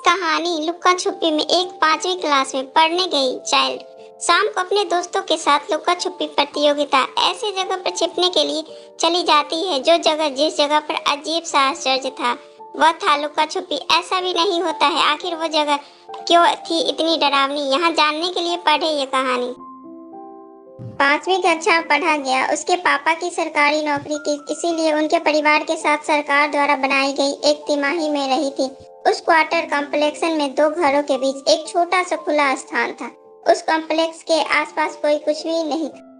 कहानी लुक्का छुपी में एक 5वीं क्लास में पढ़ने गई चाइल्ड शाम को अपने दोस्तों के साथ लुक्का छुपी प्रतियोगिता ऐसी जगह पर छिपने के लिए चली जाती है जिस जगह पर अजीब सा आश्चर्य था वह था लुक्का छुपी। ऐसा भी नहीं होता है, आखिर वो जगह क्यों थी इतनी डरावनी, यहाँ जानने के लिए पढ़े ये कहानी। 5वीं कक्षा पढ़ा गया। उसके पापा की सरकारी नौकरी थी, इसीलिए उनके परिवार के साथ सरकार द्वारा बनाई गई एक तिमाही में रही थी। उस क्वार्टर कॉम्प्लेक्सन में 2 घरों के बीच एक छोटा सा खुला स्थान था। उस कॉम्प्लेक्स के आसपास कोई कुछ भी नहीं था।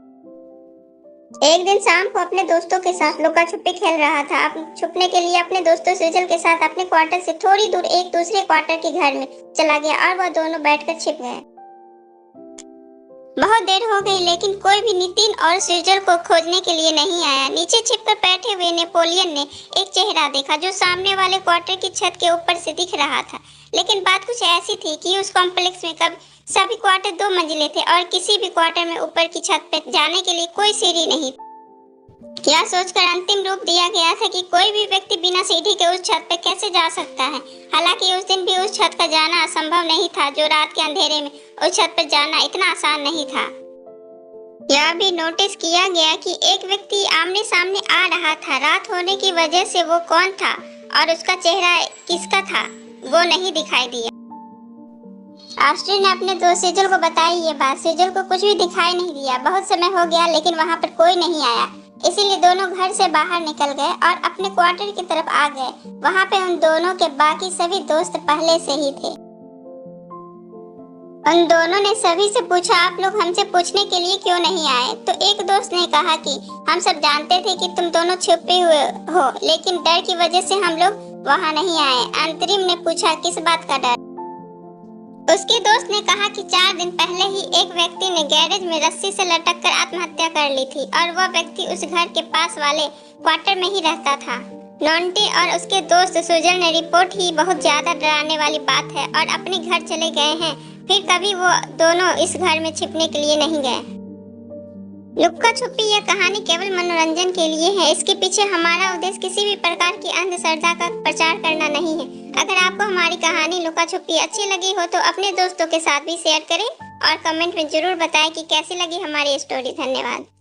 एक दिन शाम को अपने दोस्तों के साथ लुका छुपी खेल रहा था। छुपने के लिए अपने दोस्तों सुजल के साथ अपने क्वार्टर से थोड़ी दूर एक दूसरे क्वार्टर के घर में चला गया और वह दोनों बैठकर छिप गए। बहुत देर हो गई लेकिन कोई भी नितिन और सुजल को खोजने के लिए नहीं आया। नीचे छिपकर बैठे हुए नेपोलियन ने एक चेहरा देखा जो सामने वाले क्वार्टर की छत के ऊपर से दिख रहा था। लेकिन बात कुछ ऐसी थी कि उस कॉम्प्लेक्स में सभी क्वार्टर 2 मंजिले थे और किसी भी क्वार्टर में ऊपर की छत पर जाने के लिए कोई सीढ़ी नहीं। यह सोचकर अंतिम रूप दिया गया था कि कोई भी व्यक्ति बिना सीढ़ी के उस छत पर कैसे जा सकता है। हालांकि उस दिन भी उस छत का जाना असंभव नहीं था, जो रात के अंधेरे में उस छत पर जाना इतना आसान नहीं था। यह भी नोटिस किया गया कि एक व्यक्ति आमने सामने आ रहा था। रात होने की वजह से वो कौन था और उसका चेहरा किसका था वो नहीं दिखाई दिया। आस्ट्रिन ने अपने दोस्त सेजल को बताई ये बात। सेजल को कुछ भी दिखाई नहीं दिया। बहुत समय हो गया लेकिन वहाँ पर कोई नहीं आया, इसीलिए दोनों घर से बाहर निकल गए और अपने क्वार्टर की तरफ आ गए। वहाँ पे उन दोनों के बाकी सभी दोस्त पहले से ही थे। उन दोनों ने सभी से पूछा, आप लोग हमसे पूछने के लिए क्यों नहीं आए? तो एक दोस्त ने कहा कि हम सब जानते थे कि तुम दोनों छुपे हुए हो, लेकिन डर की वजह से हम लोग वहाँ नहीं आए। अंतरिम ने पूछा, किस बात का डर? उसके दोस्त ने कहा कि 4 दिन पहले ही एक व्यक्ति ने गैरेज में रस्सी से लटक कर आत्महत्या कर ली थी और वह व्यक्ति उस घर के पास वाले क्वार्टर में ही रहता था। नॉन्टी और उसके दोस्त सुजल ने रिपोर्ट ही बहुत ज्यादा डराने वाली बात है और अपने घर चले गए हैं। फिर कभी वो दोनों इस घर में छिपने के लिए नहीं गए। लुक्का छुपी यह कहानी केवल मनोरंजन के लिए है। इसके पीछे हमारा उद्देश्य किसी भी प्रकार की अंधश्रद्धा का प्रचार करना नहीं है। अगर आपको हमारी कहानी लुक्का छुपी अच्छी लगी हो तो अपने दोस्तों के साथ भी शेयर करें और कमेंट में जरूर बताएं कि कैसी लगी हमारी स्टोरी। धन्यवाद।